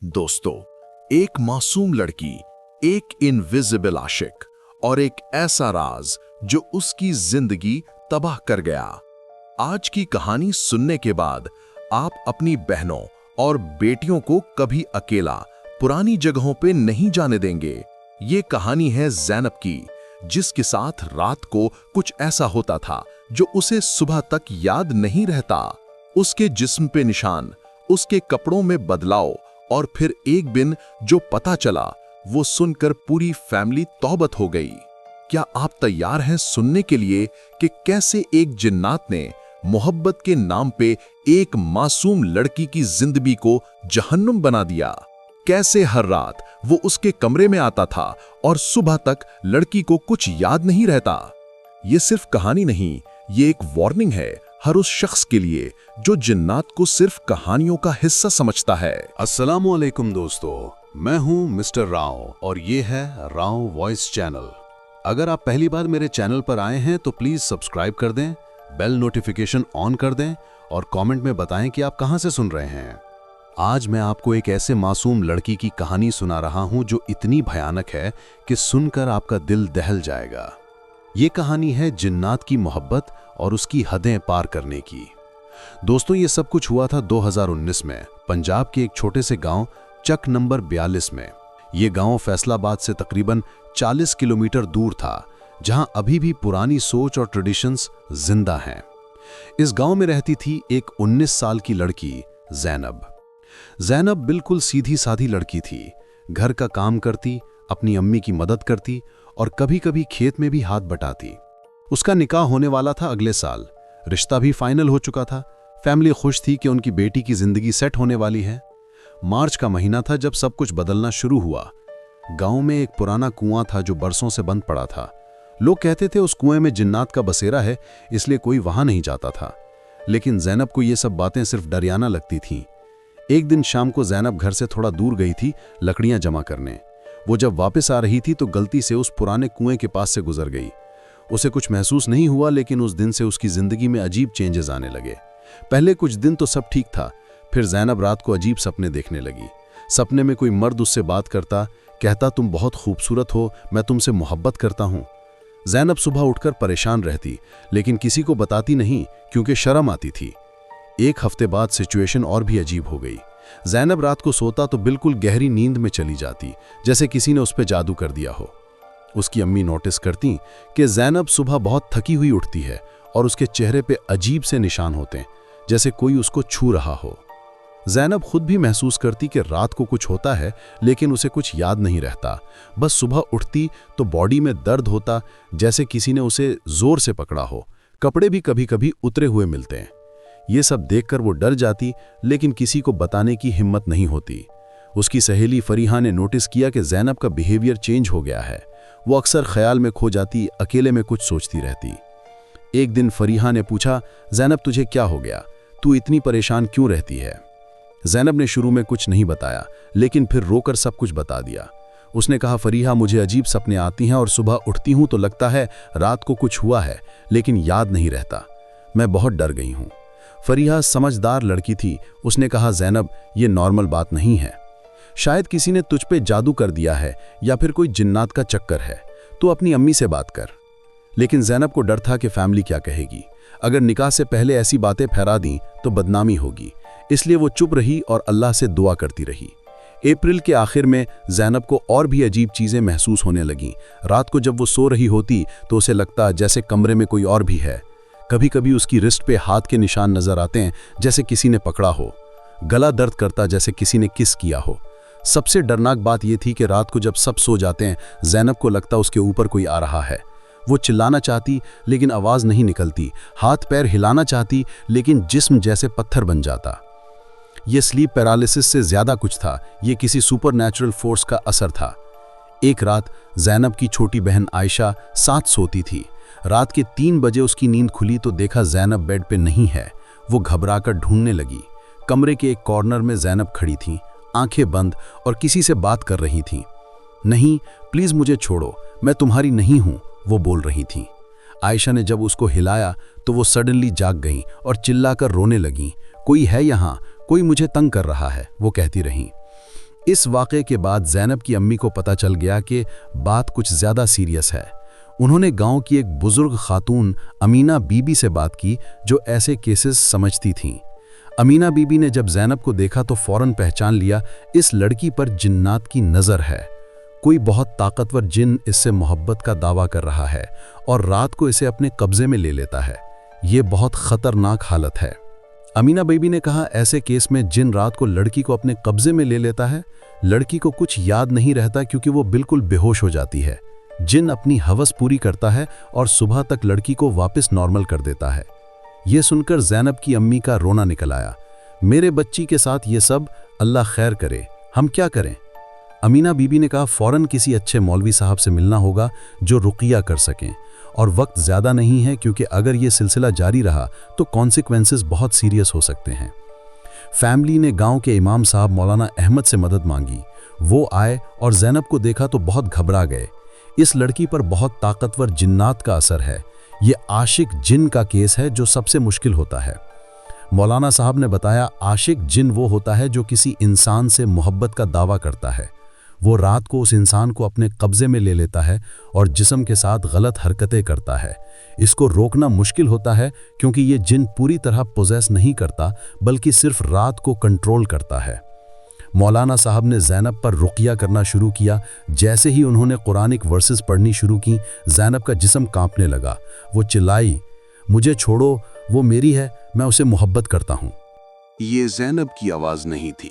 दोस्तों, एक मासूम लड़की, एक इनविजिबल आशिक और एक ऐसा राज जो उसकी जिंदगी तबाह कर गया। आज की कहानी सुनने के बाद आप अपनी बहनों और बेटियों को कभी अकेला पुरानी जगहों पे नहीं जाने देंगे। ये कहानी है ज़ैनब की, जिसके साथ रात को कुछ ऐसा होता था जो उसे सुबह तक याद नहीं रहता। उसके जिस्म पे निशान, उसके कपड़ों में बदलाव और फिर एक दिन जो पता चला, वो सुनकर पूरी फैमिली तौबत हो गई। क्या आप तैयार हैं सुनने के लिए कि कैसे एक जिन्नात ने मोहब्बत के नाम पे एक मासूम लड़की की जिंदगी को जहन्नुम बना दिया? कैसे हर रात वो उसके कमरे में आता था और सुबह तक लड़की को कुछ याद नहीं रहता? ये सिर्फ कहानी नहीं, ये एक वार्निंग है हर उस शख्स के लिए जो जिन्नात को सिर्फ कहानियों का हिस्सा समझता है। अस्सलामुअलैकुम दोस्तों, मैं हूं मिस्टर राव और ये है राव वॉइस चैनल। अगर आप पहली बार मेरे चैनल पर आए हैं तो प्लीज सब्सक्राइब कर दें, बेल नोटिफिकेशन ऑन कर दें और कमेंट में बताएं कि आप कहां से सुन रहे हैं। आज मैं आपको एक ऐसे मासूम लड़की की कहानी सुना रहा हूं जो इतनी भयानक है कि सुनकर आपका दिल दहल जाएगा। ये कहानी है जिन्नात की मोहब्बत और उसकी हदें पार करने की। दोस्तों, ये सब कुछ हुआ था 2019 में पंजाब के एक छोटे से गांव चक नंबर 42 में। ये गांव फैसलाबाद से तकरीबन 40 किलोमीटर दूर था, जहां अभी भी पुरानी सोच और ट्रेडिशंस जिंदा हैं। इस गांव में रहती थी एक 19 साल की लड़की ज़ैनब। ज़ैनब बिल्कुल सीधी साधी लड़की थी। घर का काम करती, अपनी अम्मी की मदद करती और कभी कभी खेत में भी हाथ बटाती। उसका निकाह होने वाला था अगले साल, रिश्ता भी फाइनल हो चुका था। फैमिली खुश थी कि उनकी बेटी की जिंदगी सेट होने वाली है। मार्च का महीना था जब सब कुछ बदलना शुरू हुआ। गांव में एक पुराना कुआं था जो बरसों से बंद पड़ा था। लोग कहते थे उस कुएं में जिन्नात का बसेरा है, इसलिए कोई वहां नहीं जाता था। लेकिन ज़ैनब को ये सब बातें सिर्फ डरियाना लगती थीं। एक दिन शाम को ज़ैनब घर से थोड़ा दूर गई थी लकड़ियां जमा करने। वो जब वापस आ रही थी तो गलती से उस पुराने कुएं के पास से गुजर गई। उसे कुछ महसूस नहीं हुआ, लेकिन उस दिन से उसकी जिंदगी में अजीब चेंजेस आने लगे। पहले कुछ दिन तो सब ठीक था, फिर ज़ैनब रात को अजीब सपने देखने लगी। सपने में कोई मर्द उससे बात करता, कहता तुम बहुत खूबसूरत हो, मैं तुमसे मोहब्बत करता हूँ। ज़ैनब सुबह उठकर परेशान रहती, लेकिन किसी को बताती नहीं क्योंकि शर्म आती थी। एक हफ्ते बाद सिचुएशन और भी अजीब हो गई। ज़ैनब रात को सोता तो बिल्कुल गहरी नींद में चली जाती, जैसे किसी ने उस पर जादू कर दिया हो। उसकी अम्मी नोटिस करती कि ज़ैनब सुबह बहुत थकी हुई उठती है और उसके चेहरे पे अजीब से निशान होते हैं, जैसे कोई उसको छू रहा हो। ज़ैनब खुद भी महसूस करती कि रात को कुछ होता है, लेकिन उसे कुछ याद नहीं रहता। बस सुबह उठती तो बॉडी में दर्द होता, जैसे किसी ने उसे जोर से पकड़ा हो। कपड़े भी कभी कभी उतरे हुए मिलते हैं। ये सब देखकर वो डर जाती, लेकिन किसी को बताने की हिम्मत नहीं होती। उसकी सहेली फरीहा ने नोटिस किया कि ज़ैनब का बिहेवियर चेंज हो गया है। वो अक्सर ख्याल में खो जाती, अकेले में कुछ सोचती रहती। एक दिन फरीहा ने पूछा, ज़ैनब तुझे क्या हो गया? तू इतनी परेशान क्यों रहती है? ज़ैनब ने शुरू में कुछ नहीं बताया, लेकिन फिर रोकर सब कुछ बता दिया। उसने कहा, फरीहा मुझे अजीब सपने आती हैं और सुबह उठती हूँ तो लगता है रात को कुछ हुआ है, लेकिन याद नहीं रहता। मैं बहुत डर गई हूँ। फरीहा समझदार लड़की थी। उसने कहा, ज़ैनब ये नॉर्मल बात नहीं है। शायद किसी ने तुझ पे जादू कर दिया है या फिर कोई जिन्नात का चक्कर है। तू अपनी अम्मी से बात कर। लेकिन ज़ैनब को डर था कि फैमिली क्या कहेगी। अगर निकाह से पहले ऐसी बातें फैला दी तो बदनामी होगी, इसलिए वो चुप रही और अल्लाह से दुआ करती रही। अप्रैल के आखिर में ज़ैनब को और भी अजीब चीज़ें महसूस होने लगीं। रात को जब वो सो रही होती तो उसे लगता जैसे कमरे में कोई और भी है। कभी कभी उसकी रिस्ट पे हाथ के निशान नजर आते हैं, जैसे किसी ने पकड़ा हो। गला दर्द करता, जैसे किसी ने किस किया हो। सबसे डरनाक बात यह थी कि रात को जब सब सो जाते हैं, ज़ैनब को लगता उसके ऊपर कोई आ रहा है। वो चिल्लाना चाहती, लेकिन आवाज़ नहीं निकलती। हाथ पैर हिलाना चाहती, लेकिन जिस्म जैसे पत्थर बन जाता। ये स्लीप पैरालिसिस से ज़्यादा कुछ था। ये किसी सुपरनैचुरल फोर्स का असर था। एक रात ज़ैनब की छोटी बहन आयशा साथ सोती थी। रात के 3 बजे उसकी नींद खुली तो देखा ज़ैनब बेड पे नहीं है। वो घबराकर ढूंढने लगी। कमरे के एक कॉर्नर में ज़ैनब खड़ी थी, आंखें बंद और किसी से बात कर रही थी। नहीं, प्लीज़ मुझे छोड़ो, मैं तुम्हारी नहीं हूँ, वो बोल रही थी। आयशा ने जब उसको हिलाया तो वो सडनली जाग गई और चिल्लाकर रोने लगी। कोई है यहाँ, कोई मुझे तंग कर रहा है, वो कहती रही। اس واقعے کے بعد زینب کی امی کو پتہ چل گیا کہ بات کچھ زیادہ سیریس ہے۔ انہوں نے گاؤں کی ایک بزرگ خاتون امینہ بی بی سے بات کی جو ایسے کیسز سمجھتی تھیں۔ امینہ بی بی نے جب زینب کو دیکھا تو فوراً پہچان لیا اس لڑکی پر جنات کی نظر ہے۔ کوئی بہت طاقتور جن اس سے محبت کا دعویٰ کر رہا ہے اور رات کو اسے اپنے قبضے میں لے لیتا ہے۔ یہ بہت خطرناک حالت ہے۔ امینہ بی بی نے کہا ایسے کیس میں جن رات کو لڑکی کو اپنے قبضے میں لے لیتا ہے، لڑکی کو کچھ یاد نہیں رہتا کیونکہ وہ بالکل بے ہوش ہو جاتی ہے۔ جن اپنی ہوس پوری کرتا ہے اور صبح تک لڑکی کو واپس نارمل کر دیتا ہے۔ یہ سن کر زینب کی امی کا رونا نکل آیا۔ میرے بچی کے ساتھ یہ سب، اللہ خیر کرے، ہم کیا کریں؟ امینہ بی بی نے کہا فوراً کسی اچھے مولوی صاحب سے ملنا ہوگا جو رقیہ کر سکیں، اور وقت زیادہ نہیں ہے کیونکہ اگر یہ سلسلہ جاری رہا تو کانسیکوینسز بہت سیریس ہو سکتے ہیں۔ فیملی نے گاؤں کے امام صاحب مولانا احمد سے مدد مانگی۔ وہ آئے اور زینب کو دیکھا تو بہت گھبرا گئے۔ اس لڑکی پر بہت طاقتور جنات کا اثر ہے۔ یہ عاشق جن کا کیس ہے جو سب سے مشکل ہوتا ہے۔ مولانا صاحب نے بتایا عاشق جن وہ ہوتا ہے جو کسی انسان سے محبت کا دعویٰ کرتا ہے۔ وہ رات کو اس انسان کو اپنے قبضے میں لے لیتا ہے اور جسم کے ساتھ غلط حرکتیں کرتا ہے۔ اس کو روکنا مشکل ہوتا ہے کیونکہ یہ جن پوری طرح پوزیس نہیں کرتا بلکہ صرف رات کو کنٹرول کرتا ہے۔ مولانا صاحب نے زینب پر رقیہ کرنا شروع کیا۔ جیسے ہی انہوں نے قرآنک ورسز پڑھنی شروع کی، زینب کا جسم کانپنے لگا۔ وہ چلائی، مجھے چھوڑو، وہ میری ہے، میں اسے محبت کرتا ہوں۔ یہ زینب کی آواز نہیں تھی،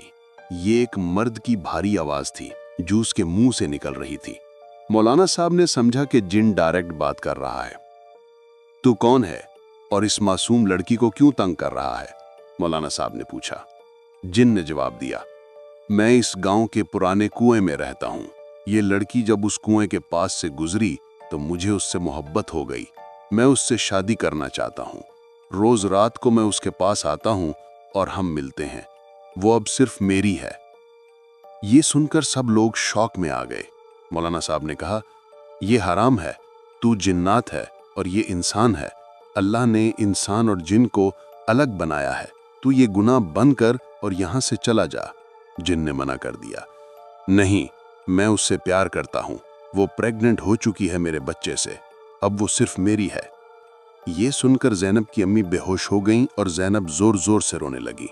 یہ ایک مرد کی بھاری آواز تھی جو اس کے منہ سے نکل رہی تھی۔ مولانا صاحب نے سمجھا کہ جن ڈائریکٹ بات کر رہا ہے۔ تو کون ہے اور اس معصوم لڑکی کو کیوں تنگ کر رہا ہے؟ مولانا صاحب نے پوچھا۔ جن نے جواب دیا، میں اس گاؤں کے پرانے کنویں میں رہتا ہوں۔ یہ لڑکی جب اس کنویں کے پاس سے گزری تو مجھے اس سے محبت ہو گئی۔ میں اس سے شادی کرنا چاہتا ہوں۔ روز رات کو میں اس کے پاس آتا ہوں اور ہم ملتے ہیں۔ وہ اب صرف میری ہے۔ یہ سن کر سب لوگ شوق میں آ گئے۔ مولانا صاحب نے کہا، یہ حرام ہے، تو جنات ہے اور یہ انسان ہے۔ اللہ نے انسان اور جن کو الگ بنایا ہے۔ تو یہ گناہ بند کر اور یہاں سے چلا جا۔ جن نے منع کر دیا، نہیں، میں اس سے پیار کرتا ہوں۔ وہ پریگننٹ ہو چکی ہے میرے بچے سے، اب وہ صرف میری ہے۔ یہ سن کر زینب کی امی بے ہوش ہو گئیں اور زینب زور زور سے رونے لگی۔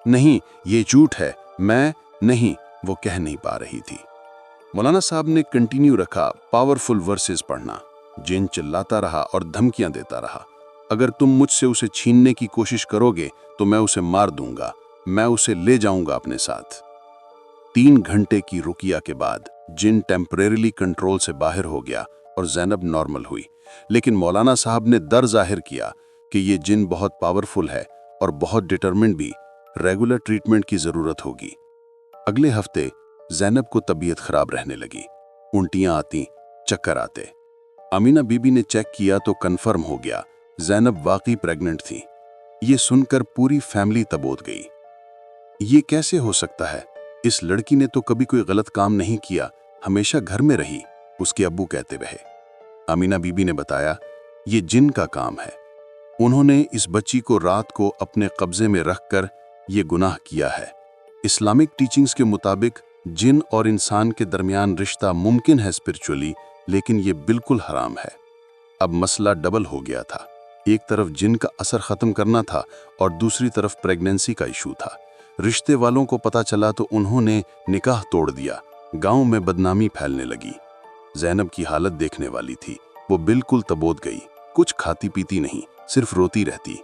نہیں، یہ جھوٹ ہے، میں نہیں، وہ کہہ نہیں پا رہی تھی۔ مولانا صاحب نے کنٹینیو رکھا پاورفل ورسز پڑھنا۔ جن چلاتا رہا اور دھمکیاں دیتا رہا، اگر تم مجھ سے اسے چھیننے کی کوشش کرو گے تو میں اسے مار دوں گا، میں اسے لے جاؤں گا اپنے ساتھ۔ 3 گھنٹے کی رقیہ کے بعد جن ٹیمپریریلی کنٹرول سے باہر ہو گیا اور زینب نارمل ہوئی، لیکن مولانا صاحب نے ڈر ظاہر کیا کہ یہ جن بہت پاورفل ہے اور بہت ڈٹرمنڈ بھی، ریگولر ٹریٹمنٹ کی ضرورت ہوگی۔ اگلے ہفتے زینب کو طبیعت خراب رہنے لگی، الٹیاں آتی، چکر آتے۔ امینہ بی بی نے چیک کیا تو کنفرم ہو گیا زینب واقعی پریگننٹ تھی۔ یہ سن کر پوری فیملی تبوت گئی۔ یہ کیسے ہو سکتا ہے؟ اس لڑکی نے تو کبھی کوئی غلط کام نہیں کیا، ہمیشہ گھر میں رہی، اس کے ابو کہتے رہے۔ امینہ بی بی نے بتایا، یہ جن کا کام ہے۔ انہوں نے اس بچی کو رات کو اپنے قبضے میں رکھ کر یہ گناہ کیا ہے۔ اسلامک ٹیچنگز کے مطابق جن اور انسان کے درمیان رشتہ ممکن ہے اسپرچولی، لیکن یہ بالکل حرام ہے۔ اب مسئلہ ڈبل ہو گیا تھا، ایک طرف جن کا اثر ختم کرنا تھا اور دوسری طرف پریگننسی کا ایشو تھا۔ رشتے والوں کو پتہ چلا تو انہوں نے نکاح توڑ دیا۔ گاؤں میں بدنامی پھیلنے لگی۔ زینب کی حالت دیکھنے والی تھی، وہ بالکل تبوت گئی، کچھ کھاتی پیتی نہیں، صرف روتی رہتی۔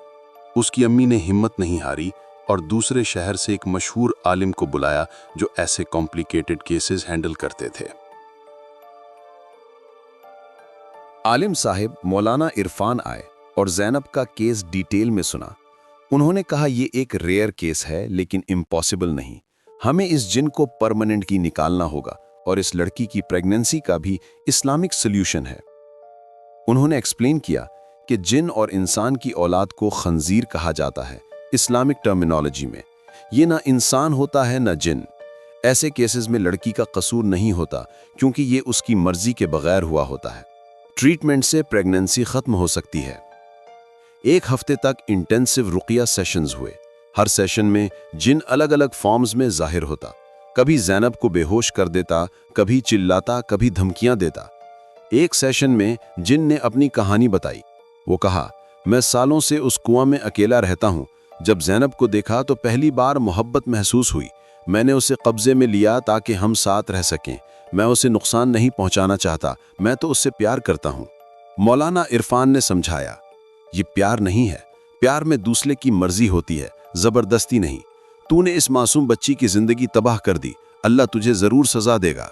اس کی امی نے ہمت نہیں ہاری اور دوسرے شہر سے ایک مشہور عالم کو بلایا جو ایسے کمپلیکیٹڈ کیسز ہینڈل کرتے تھے۔ عالم صاحب مولانا عرفان آئے اور زینب کا کیس ڈیٹیل میں سنا۔ انہوں نے کہا یہ ایک ریئر کیس ہے لیکن امپاسبل نہیں، ہمیں اس جن کو پرماننٹ کی نکالنا ہوگا اور اس لڑکی کی پریگننسی کا بھی اسلامک سلیوشن ہے۔ انہوں نے ایکسپلین کیا کہ جن اور انسان کی اولاد کو خنزیر کہا جاتا ہے اسلامک ٹرمینالوجی میں۔ یہ نہ انسان ہوتا ہے نہ جن۔ ایسے کیسز میں لڑکی کا قصور نہیں ہوتا کیونکہ یہ اس کی مرضی کے بغیر ہوا ہوتا ہے۔ ٹریٹمنٹ سے پریگننسی ختم ہو سکتی ہے۔ 1 ہفتے تک انٹینسو رقیہ سیشنز ہوئے۔ ہر سیشن میں جن الگ الگ فارمز میں ظاہر ہوتا۔ कभी ज़ैनब को बेहोश कर देता, कभी चिल्लाता, कभी धमकियां देता। एक सेशन में जिन ने अपनी कहानी बताई। वो कहा, मैं सालों से उस कुआं में अकेला रहता हूँ। जब ज़ैनब को देखा तो पहली बार मोहब्बत महसूस हुई। मैंने उसे कब्जे में लिया ताकि हम साथ रह सकें। मैं उसे नुकसान नहीं पहुंचाना चाहता, मैं तो उससे प्यार करता हूं। मौलाना इरफान ने समझाया, ये प्यार नहीं है, प्यार में दूसरे की मर्जी होती है, जबरदस्ती नहीं। तूने इस मासूम बच्ची की जिंदगी तबाह कर दी, अल्लाह तुझे जरूर सजा देगा।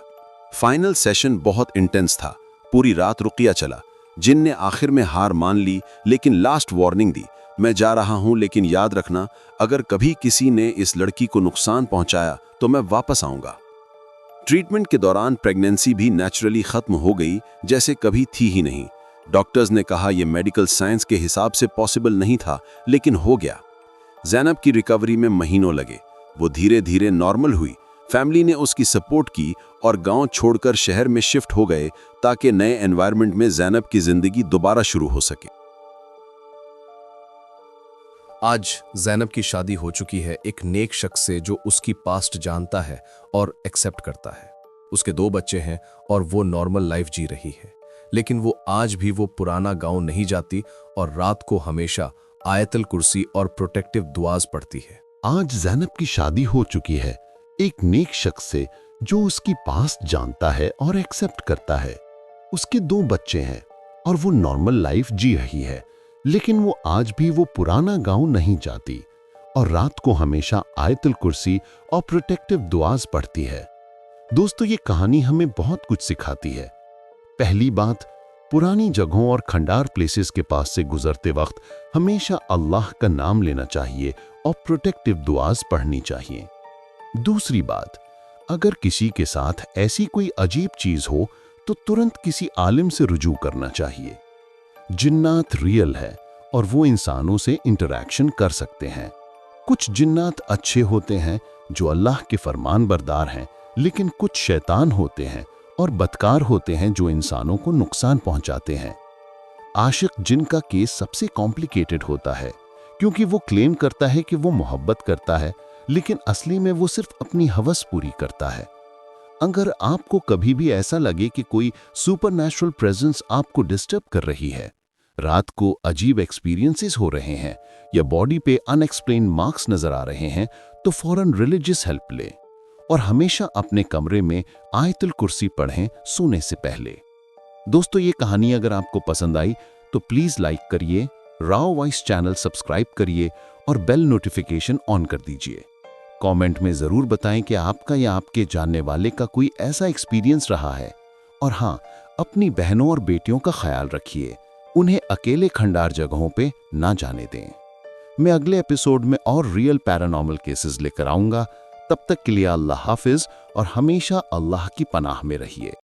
फाइनल सेशन बहुत इंटेंस था, पूरी रात रुकिया चला। जिन ने आखिर में हार मान ली, लेकिन लास्ट वार्निंग दी, मैं जा रहा हूं, लेकिन याद रखना, अगर कभी किसी ने इस लड़की को नुकसान पहुंचाया तो मैं वापस आऊंगा। ट्रीटमेंट के दौरान प्रेगनेंसी भी नेचुरली खत्म हो गई, जैसे कभी थी ही नहीं। डॉक्टर्स ने कहा यह मेडिकल साइंस के हिसाब से पॉसिबल नहीं था, लेकिन हो गया। ज़ैनब की रिकवरी में महीनों लगे। वो धीरे धीरे नॉर्मल हुई। फैमिली ने उसकी सपोर्ट की और गांव छोड़कर शहर में शिफ्ट हो गए ताकि नए एनवायरनमेंट में ज़ैनब की जिंदगी दोबारा शुरू हो सके। आज ज़ैनब की शादी हो चुकी है एक नेक शख्स से जो उसकी पास्ट जानता है और एक्सेप्ट करता है। उसके 2 बच्चे हैं और वो नॉर्मल लाइफ जी रही है, लेकिन वो आज भी वो पुराना गांव नहीं जाती और रात को हमेशा आयतल कुर्सी और प्रोटेक्टिव दुआज पढ़ती है। आज ज़ैनब की शादी हो चुकी है एक नेक शख्स से जो उसकी पास्ट जानता है और एक्सेप्ट करता है। उसके 2 बच्चे हैं और वो नॉर्मल लाइफ जी रही है, लेकिन वो आज भी वो पुराना गांव नहीं जाती और रात को हमेशा आयतुल कुर्सी और प्रोटेक्टिव दुआज पढ़ती है। दोस्तों, ये कहानी हमें बहुत कुछ सिखाती है। पहली बात, पुरानी जगहों और खंडार प्लेसेस के पास से गुजरते वक्त हमेशा अल्लाह का नाम लेना चाहिए और प्रोटेक्टिव दुआज पढ़नी चाहिए। दूसरी बात, अगर किसी के साथ ऐसी कोई अजीब चीज हो तो तुरंत किसी आलिम से रुजू करना चाहिए। जिन्नात रियल है और वो इंसानों से इंटरैक्शन कर सकते हैं। कुछ जिन्नात अच्छे होते हैं जो अल्लाह के फरमान बरदार हैं, लेकिन कुछ शैतान होते हैं और बदकार होते हैं जो इंसानों को नुकसान पहुंचाते हैं। आशिक जिन का केस सबसे कॉम्प्लिकेटेड होता है, क्योंकि वो क्लेम करता है कि वो मोहब्बत करता है, लेकिन असली में वो सिर्फ अपनी हवस पूरी करता है। अगर आपको कभी भी ऐसा लगे कि कोई सुपरनैचुरल प्रेजेंस आपको डिस्टर्ब कर रही है, रात को अजीब एक्सपीरियंसेस हो रहे हैं या बॉडी पे अनएक्सप्लेन मार्क्स नजर आ रहे हैं, तो फौरन रिलीजियस हेल्प लें और हमेशा अपने कमरे में आयतुल कुर्सी पढ़ें सोने से पहले। दोस्तों, ये कहानी अगर आपको पसंद आई तो प्लीज लाइक करिए, राव वॉइस चैनल सब्सक्राइब करिए और बेल नोटिफिकेशन ऑन कर दीजिए। कमेंट में जरूर बताएं कि आपका या आपके जानने वाले का कोई ऐसा एक्सपीरियंस रहा है। और हाँ, अपनी बहनों और बेटियों का ख्याल रखिए, उन्हें अकेले खंडार जगहों पे ना जाने दें। मैं अगले एपिसोड में और रियल पैरानॉर्मल केसेस लेकर आऊंगा। तब तक के लिए अल्लाह हाफिज और हमेशा अल्लाह की पनाह में रहिए।